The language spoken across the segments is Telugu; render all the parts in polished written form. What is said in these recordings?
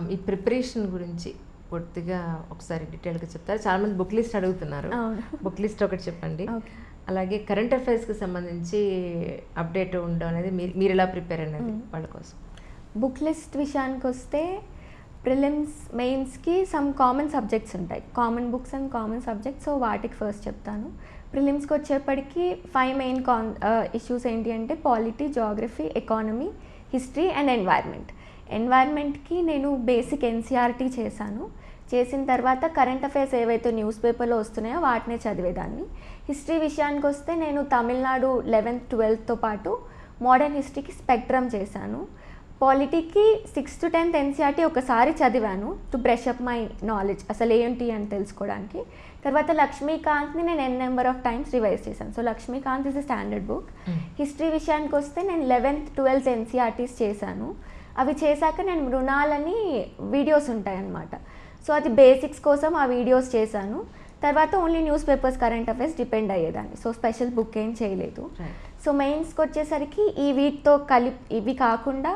మీ ప్రిపరేషన్ గురించి పూర్తిగా ఒకసారి డీటెయిల్గా చెప్తారు. చాలామంది బుక్ లిస్ట్ అడుగుతున్నారు. బుక్ లిస్ట్ ఒకటి చెప్పండి. అలాగే కరెంట్ అఫైర్స్కి సంబంధించి అప్డేట్ ఉండడం అనేది మీరు ఎలా ప్రిపేర్ అనేది వాళ్ళ కోసం. బుక్ లిస్ట్ విషయానికి వస్తే ప్రిలిమ్స్ మెయిన్స్కి సమ్ కామన్ సబ్జెక్ట్స్ ఉంటాయి, common books and common subjects. So వాటికి ఫస్ట్ చెప్తాను. ప్రిలిమ్స్కి వచ్చేప్పటికి 5 మెయిన్ ఇష్యూస్ ఏంటి అంటే polity, geography, economy, history and environment. ఎన్వైర్న్మెంట్కి నేను బేసిక్ ఎన్సీఆర్టీ చేశాను. చేసిన తర్వాత కరెంట్ అఫైర్స్ ఏవైతే న్యూస్ పేపర్లో వస్తున్నాయో వాటినే చదివేదాన్ని. హిస్టరీ విషయానికి వస్తే నేను తమిళనాడు 11th 12thతో పాటు మోడర్న్ హిస్టరీకి స్పెక్ట్రమ్ చేశాను. పాలిటీకి 6th to 10th ఎన్సీఆర్టీ ఒకసారి చదివాను to brush up my knowledge, అసలు ఏంటి అని తెలుసుకోవడానికి. తర్వాత లక్ష్మీకాంత్ని నేను నెంబర్ ఆఫ్ టైమ్స్ రివైజ్ చేశాను. So Laxmikanth is a standard book. History విషయానికి వస్తే నేను 11th 12th ఎన్సీఆర్టీస్ చేశాను. అవి చేశాక నేను మృణాలని వీడియోస్ ఉంటాయన్నమాట, సో అది బేసిక్స్ కోసం ఆ వీడియోస్ చేశాను. తర్వాత only news papers current affairs depend అయ్యేదాన్ని. సో స్పెషల్ బుక్ ఏం చేయలేదు. సో మెయిన్స్కి వచ్చేసరికి ఈ వీటితో ఇవి కాకుండా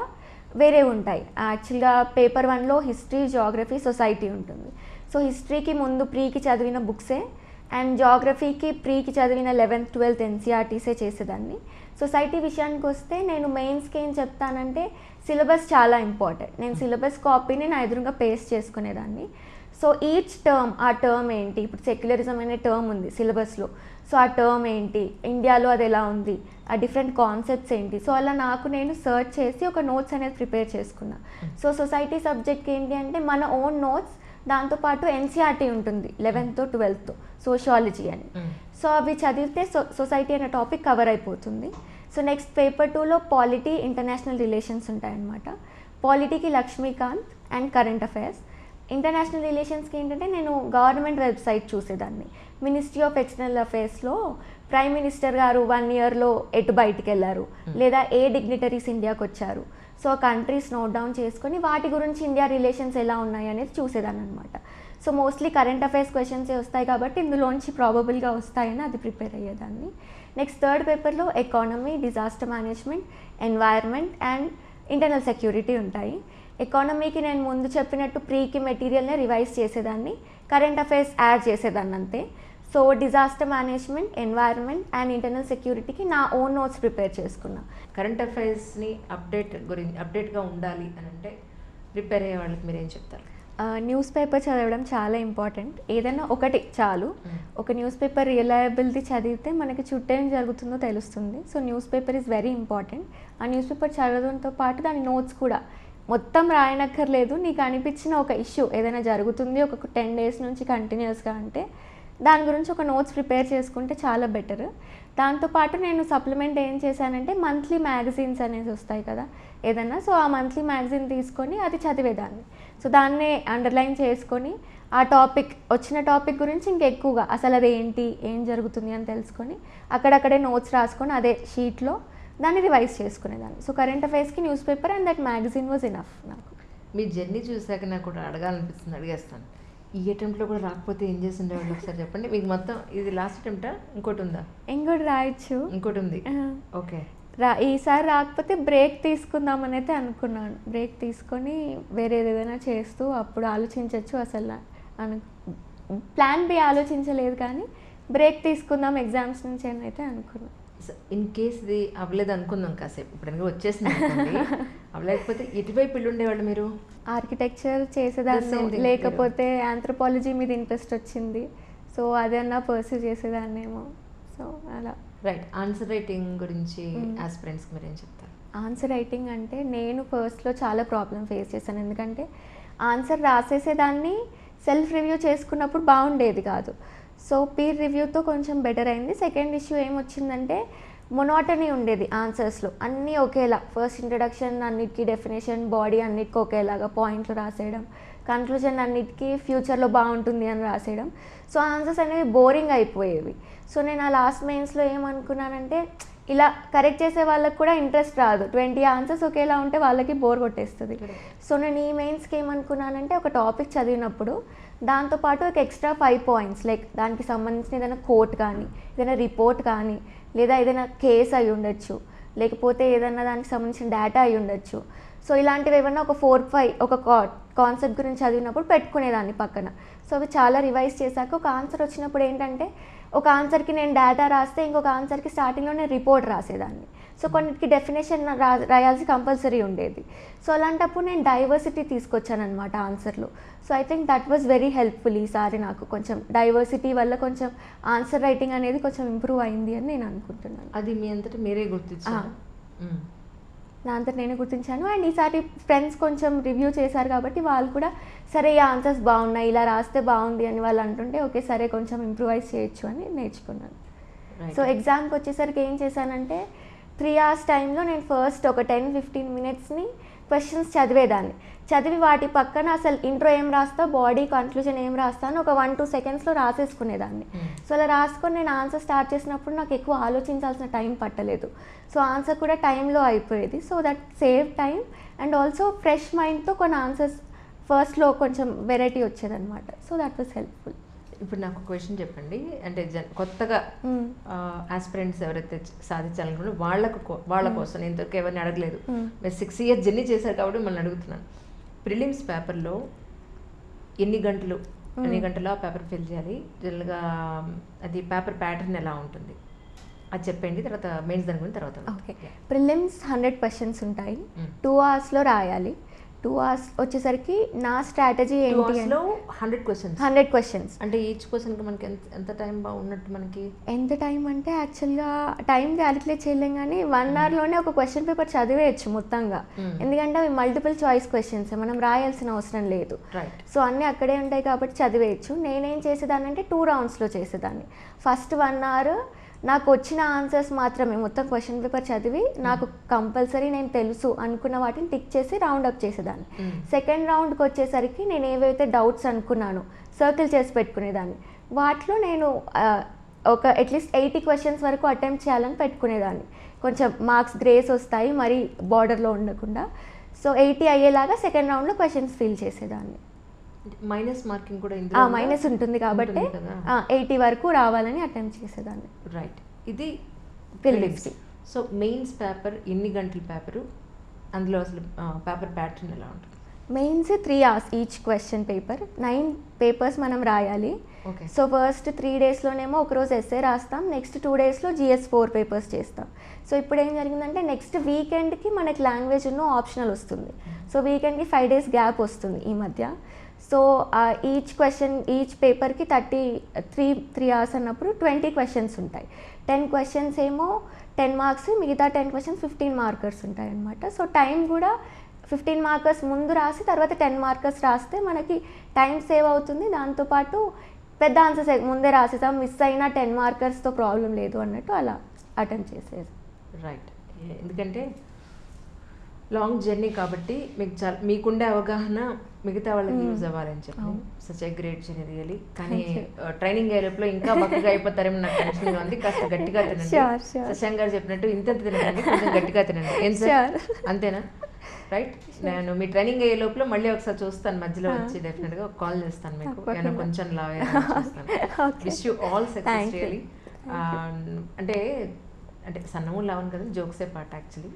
వేరే ఉంటాయి. యాక్చువల్గా పేపర్ 1లో హిస్టరీ, జాగ్రఫీ, సొసైటీ ఉంటుంది. సో హిస్టరీకి ముందు ప్రీకి చదివిన బుక్సే అండ్ జాగ్రఫీకి ప్రీకి చదివిన 11th 12th ఎన్సీఆర్టీసే చేసేదాన్ని. సొసైటీ విషయానికి వస్తే నేను మెయిన్స్కి ఏం చెప్తానంటే సిలబస్ చాలా ఇంపార్టెంట్. నేను సిలబస్ కాపీని నా ఎదురుగా పేస్ట్ చేసుకునేదాన్ని. సో ఈచ్ టర్మ్, ఆ టర్మ్ ఏంటి, ఇప్పుడు సెక్యులరిజం అనే టర్మ్ ఉంది సిలబస్లో, సో ఆ టర్మ్ ఏంటి, ఇండియాలో అది ఎలా ఉంది, ఆ డిఫరెంట్ కాన్సెప్ట్స్ ఏంటి, సో అలా నాకు నేను సర్చ్ చేసి ఒక నోట్స్ అనేది ప్రిపేర్ చేసుకున్నా. సో సొసైటీ సబ్జెక్ట్కి ఏంటి అంటే మన ఓన్ నోట్స్, దాంతోపాటు ఎన్సీఆర్టీ ఉంటుంది 11th to 12th సోషియాలజీ అని. సో అవి చదివితే సొసైటీ అనే టాపిక్ కవర్ అయిపోతుంది. సో నెక్స్ట్ పేపర్ 2లో పాలిటీ, ఇంటర్నేషనల్ రిలేషన్స్ ఉంటాయన్నమాట. పాలిటీకి Laxmikanth and current affairs. International రిలేషన్స్కి ఏంటంటే నేను గవర్నమెంట్ వెబ్సైట్ చూసేదాన్ని. మినిస్ట్రీ ఆఫ్ ఎక్స్టర్నల్ అఫైర్స్లో ప్రైమ్ మినిస్టర్ గారు 1 yearలో ఎటు బయటికి వెళ్ళారు, లేదా ఏ డిగ్నిటరీస్ ఇండియాకి వచ్చారు, సో కంట్రీస్ నోట్ డౌన్ చేసుకొని వాటి గురించి ఇండియా రిలేషన్స్ ఎలా ఉన్నాయి అనేది చూసేదాన్ని అనమాట. సో మోస్ట్లీ కరెంట్ అఫైర్స్ క్వశ్చన్సే వస్తాయి కాబట్టి ఇందులోంచి ప్రాబబుల్గా వస్తాయని అది ప్రిపేర్ అయ్యేదాన్ని. నెక్స్ట్ థర్డ్ పేపర్లో economy, disaster management, environment and internal security ఉంటాయి. ఎకానమీకి నేను ముందు చెప్పినట్టు ప్రీకి మెటీరియల్నే రివైజ్ చేసేదాన్ని, కరెంట్ అఫైర్స్ యాడ్ చేసేదాన్ని అంతే. So disaster management, environment and internal సెక్యూరిటీకి నా ఓన్ నోట్స్ ప్రిపేర్ చేసుకున్నా. కరెంట్ అఫైర్స్ని అప్డేట్గా ఉండాలి అని అంటే ప్రిపేర్ అయ్యే వాళ్ళకి మీరు ఏం చెప్తారు? న్యూస్ పేపర్ చదవడం చాలా ఇంపార్టెంట్. ఏదైనా ఒకటి చాలు. ఒక న్యూస్ పేపర్ రియలయబిలిటీ చదివితే మనకి చుట్టూ ఏం జరుగుతుందో తెలుస్తుంది. So news paper is very important. ఆ న్యూస్ పేపర్ చదవడంతో పాటు దాని నోట్స్ కూడా మొత్తం రాయనక్కర్లేదు. నీకు అనిపించిన ఒక ఇష్యూ ఏదైనా జరుగుతుంది ఒక 10 days నుంచి కంటిన్యూస్గా అంటే దాని గురించి ఒక నోట్స్ ప్రిపేర్ చేసుకుంటే చాలా బెటర్. దాంతోపాటు నేను సప్లిమెంట్ ఏం చేశానంటే మంత్లీ మ్యాగజైన్స్ అనేసి వస్తాయి కదా ఏదైనా, సో ఆ మంత్లీ మ్యాగజైన్ తీసుకొని అది చదివేదాన్ని. సో దాన్నే అండర్లైన్ చేసుకొని ఆ వచ్చిన టాపిక్ గురించి ఇంకెక్కువగా అసలు అది ఏంటి, ఏం జరుగుతుంది అని తెలుసుకొని అక్కడక్కడే నోట్స్ రాసుకొని అదే షీట్లో దాన్ని రివైజ్ చేసుకునేదాన్ని. సో కరెంట్ అఫైర్స్కి newspaper and that magazine was enough. నాకు మీ జర్నీ చూసాక నాకు కూడా అడగాలనిపిస్తుంది, అడిగేస్తాను. ఈ అటెంప్ట్లో కూడా రాకపోతే ఏం చేసి ఉండేవాళ్ళు ఒకసారి చెప్పండి. మీకు మొత్తం ఇది లాస్ట్ అటెంప్టా, ఇంకోటి ఉందా? ఇంకోటి రాయొచ్చు, ఇంకోటి ఉంది. ఓకే, ఈసారి రాకపోతే బ్రేక్ తీసుకుందామని అయితే అనుకున్నాను. బ్రేక్ తీసుకొని వేరే ఏదైనా చేస్తూ అప్పుడు ఆలోచించవచ్చు. అసలు ప్లాన్ బి ఆలోచించలేదు, కానీ బ్రేక్ తీసుకుందాం ఎగ్జామ్స్ నుంచి అని అయితే అనుకున్నాను. ఇన్ కేస్ ఇది అవ్వలేదు అనుకుందాం కాసేపు, ఇప్పుడు వచ్చేసింది అవ్వలేకపోతే ఎటువైపు ఉండేవాళ్ళు మీరు? ఆర్కిటెక్చర్ చేసేదాన్ని, లేకపోతే ఆంథ్రోపాలజీ మీద ఇంట్రెస్ట్ వచ్చింది, సో అదన్నా పర్సూ చేసేదాన్నేమో. సో అలా. రైట్. ఆన్సర్ రైటింగ్ గురించి ఆస్పిరెంట్స్కి మీరు ఏం చెప్తారు? ఆన్సర్ రైటింగ్ అంటే నేను ఫస్ట్లో చాలా ప్రాబ్లం ఫేస్ చేశాను. ఎందుకంటే ఆన్సర్ రాసేసేదాన్ని, సెల్ఫ్ రివ్యూ చేసుకున్నప్పుడు బాగుండేది కాదు. సో పీర్ రివ్యూతో కొంచెం బెటర్ అయింది. సెకండ్ ఇష్యూ ఏమొచ్చిందంటే మొనాటనీ ఉండేది ఆన్సర్స్లో, అన్నీ ఒకేలా. ఫస్ట్ ఇంట్రడక్షన్ అన్నిటికీ, డెఫినేషన్, బాడీ అన్నిటికీ ఒకేలాగా పాయింట్లు రాసేయడం, కన్క్లూజన్ అన్నిటికీ ఫ్యూచర్లో బాగుంటుంది అని రాసేయడం. సో ఆన్సర్స్ అనేవి బోరింగ్ అయిపోయేవి. సో నేను ఆ లాస్ట్ మెయిన్స్లో ఏమనుకున్నానంటే ఇలా కరెక్ట్ చేసే వాళ్ళకి కూడా ఇంట్రెస్ట్ రాదు. 20 ఆన్సర్స్ ఒకేలా ఉంటే వాళ్ళకి బోర్ కొట్టేస్తుంది. సో నేను ఈ మెయిన్స్కి ఏమనుకున్నానంటే ఒక టాపిక్ చదివినప్పుడు దాంతోపాటు ఒక ఎక్స్ట్రా 5 points, లైక్ దానికి సంబంధించిన ఏదైనా కోట్ కానీ, ఏదైనా రిపోర్ట్ కానీ, లేదా ఏదైనా కేస్ అయి ఉండొచ్చు, లేకపోతే ఏదైనా దానికి సంబంధించిన డేటా అయి ఉండొచ్చు. సో ఇలాంటివి ఏమన్నా ఒక 4-5 ఒక కాన్సెప్ట్ గురించి చదివినప్పుడు పెట్టుకునేదాన్ని పక్కన. సో అవి చాలా రివైజ్ చేశాక ఒక ఆన్సర్ వచ్చినప్పుడు ఏంటంటే ఒక ఆన్సర్కి నేను డేటా రాస్తే ఇంకొక ఆన్సర్కి స్టార్టింగ్లో నేను రిపోర్ట్ రాసేదాన్ని. సో కొన్నిటికి డెఫినేషన్ రాయాల్సి కంపల్సరీ ఉండేది. సో అలాంటప్పుడు నేను డైవర్సిటీ తీసుకొచ్చాను అనమాట ఆన్సర్లో. So I think that was very helpful ఈసారి నాకు. కొంచెం డైవర్సిటీ వల్ల కొంచెం ఆన్సర్ రైటింగ్ అనేది కొంచెం ఇంప్రూవ్ అయింది అని నేను అనుకుంటున్నాను. అది మీ అంతటా మీరే గుర్తించారు? నా అంతా నేనే గుర్తించాను. అండ్ ఈసారి ఫ్రెండ్స్ కొంచెం రివ్యూ చేశారు కాబట్టి వాళ్ళు కూడా సరే ఈ ఆన్సర్స్ బాగున్నాయి, ఇలా రాస్తే బాగుంది అని వాళ్ళు అంటుంటే ఓకే సరే కొంచెం ఇంప్రూవైజ్ చేయొచ్చు అని నేర్చుకున్నాను. సో ఎగ్జామ్కి వచ్చేసరికి ఏం చేశానంటే 3 hours టైంలో నేను ఫస్ట్ ఒక 10-15 minutesని క్వశ్చన్స్ చదివేదాన్ని. చదివి వాటి పక్కన అసలు ఇంట్రో ఏం రాస్తా, బాడీ కన్క్లూజన్ ఏం రాస్తాను ఒక 1-2 secondsలో రాసేసుకునేదాన్ని. సో అలా రాసుకొని నేను ఆన్సర్ స్టార్ట్ చేసినప్పుడు నాకు ఎక్కువ ఆలోచించాల్సిన టైం పట్టలేదు. సో ఆన్సర్ కూడా టైంలో అయిపోయేది. So that save time and also fresh మైండ్తో కొన్ని ఆన్సర్స్ ఫస్ట్లో కొంచెం వెరైటీ వచ్చేదన్నమాట. So that was helpful. ఇప్పుడు నాకు ఒక క్వశ్చన్ చెప్పండి. అంటే కొత్తగా ఆస్పిరెంట్స్ ఎవరైతే సాధించాలనుకుంటే వాళ్ళ కోసం నేను ఇంతవరకు ఎవరిని అడగలేదు. మీరు 6 years జర్నీ చేశారు కాబట్టి మిమ్మల్ని అడుగుతున్నాను. ప్రిలిమ్స్ పేపర్లో ఎన్ని గంటలు ఆ పేపర్ ఫిల్ చేయాలి? జనరల్గా అది పేపర్ ప్యాటర్న్ ఎలా ఉంటుంది అది చెప్పండి. తర్వాత మెయిన్స్ దాని గురించి తర్వాత. ఓకే, ప్రిలిమ్స్ 100 questions ఉంటాయి. 2 hoursలో రాయాలి. 2 hours వచ్చేసరికి నా స్ట్రాటజీ ఏంటి అంటే 100 questions. అంటే ఈచ్ క్వశ్చన్కి మనకి ఎంత టైం బాగున్నట్టు? మనకి ఎంత టైం అంటే యాక్చువల్గా టైం క్యాలిక్యులేట్ చేయలేం కానీ 1 hourలోనే ఒక క్వశ్చన్ పేపర్ చదివేయచ్చు మొత్తంగా. ఎందుకంటే అవి మల్టిపుల్ చాయిస్ క్వశ్చన్స్, మనం రాయాల్సిన అవసరం లేదు. సో అన్నీ అక్కడే ఉంటాయి కాబట్టి చదివేయచ్చు. నేనేం చేసేదాన్ని అంటే 2 roundsలో చేసేదాన్ని. ఫస్ట్ 1 hour నాకు వచ్చిన ఆన్సర్స్ మాత్రమే మొత్తం క్వశ్చన్ పేపర్ చదివి నాకు కంపల్సరీ నేను తెలుసు అనుకున్న వాటిని టిక్ చేసి రౌండ్ అప్ చేసేదాన్ని. సెకండ్ రౌండ్కి వచ్చేసరికి నేను ఏవైతే డౌట్స్ అనుకున్నానో సర్కిల్ చేసి పెట్టుకునేదాన్ని. వాటిలో నేను ఒక అట్లీస్ట్ 80 questions వరకు అటెంప్ట్ చేయాలని పెట్టుకునేదాన్ని. కొంచెం మార్క్స్ గ్రేస్ వస్తాయి మరి బార్డర్లో ఉండకుండా. సో 80 అయ్యేలాగా సెకండ్ రౌండ్లో క్వశ్చన్స్ ఫిల్ చేసేదాన్ని. మైనస్ మార్కింగ్ కూడా మైనస్ ఉంటుంది కాబట్టి 80 వరకు రావాలని అటెంప్ట్ చేసేదాన్ని. రైట్, ఇది ప్రిలిమ్స్. సో మెయిన్స్ పేపర్ ఎన్ని గంటల పేపరు? అందులో అసలు పేపర్ ప్యాటర్న్ ఎలా ఉంటుంది? Mains 3 hours each question paper. 9 papers మనం రాయాలి. సో ఫస్ట్ 3 daysలోనేమో ఒకరోజు ఎస్ఏ రాస్తాం, నెక్స్ట్ 2 daysలో GS 4 papers చేస్తాం. సో ఇప్పుడు ఏం జరిగిందంటే నెక్స్ట్ వీకెండ్కి మనకి లాంగ్వేజ్ ఆప్షనల్ వస్తుంది. సో వీకెండ్కి 5 days గ్యాప్ వస్తుంది ఈ మధ్య. సో ఈచ్ పేపర్కి 3 hours అన్నప్పుడు 20 questions ఉంటాయి. 10 questions ఏమో 10 marks, మిగతా 10 questions 15 markers ఉంటాయి అన్నమాట. సో టైం కూడా 15 markers ముందు రాసి తర్వాత 10 markers రాస్తే మనకి టైం సేవ్ అవుతుంది. దాంతోపాటు పెద్ద ఆన్సర్స్ ముందే రాసేసాం, మిస్ అయినా 10 markersతో ప్రాబ్లం లేదు అన్నట్టు అలా అటెంప్ట్ చేసేది. రైట్, ఎందుకంటే లాంగ్ జర్నీ కాబట్టి మీకుండే అవగాహన మిగతా వాళ్ళకి యూజ్ అవ్వాలని చెప్పి such a great journey really. కానీ ట్రైనింగ్ అయ్యే లోపల ఇంకా బక్కగా అయిపోతారేమో నాకు టెన్షన్గా ఉంది. కాస్త గట్టిగా తినండి. శశాంక్ గారు చెప్పినట్టు ఇంత తినండి, కొంచెం గట్టిగా తినండి. ఏం సార్, అంతేనా? రైట్, నేను మీ ట్రైనింగ్ అయ్యే లోపల మళ్ళీ ఒకసారి చూస్తాను, మధ్యలో వచ్చి డెఫినెట్గా కాల్ చేస్తాను మీకు. నేను కొంచెం లావ్ చూస్తాను. Wish you all success really. అంటే సన్నము లావను కదా, జోక్సే పార్ట్. యాక్చువల్లీ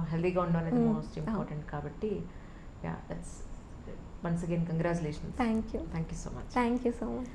హెల్దీగా ఉండడం అనేది మోస్ట్ ఇంపార్టెంట్ కాబట్టి that's once again congratulations. Thank you so much. Thank you so much.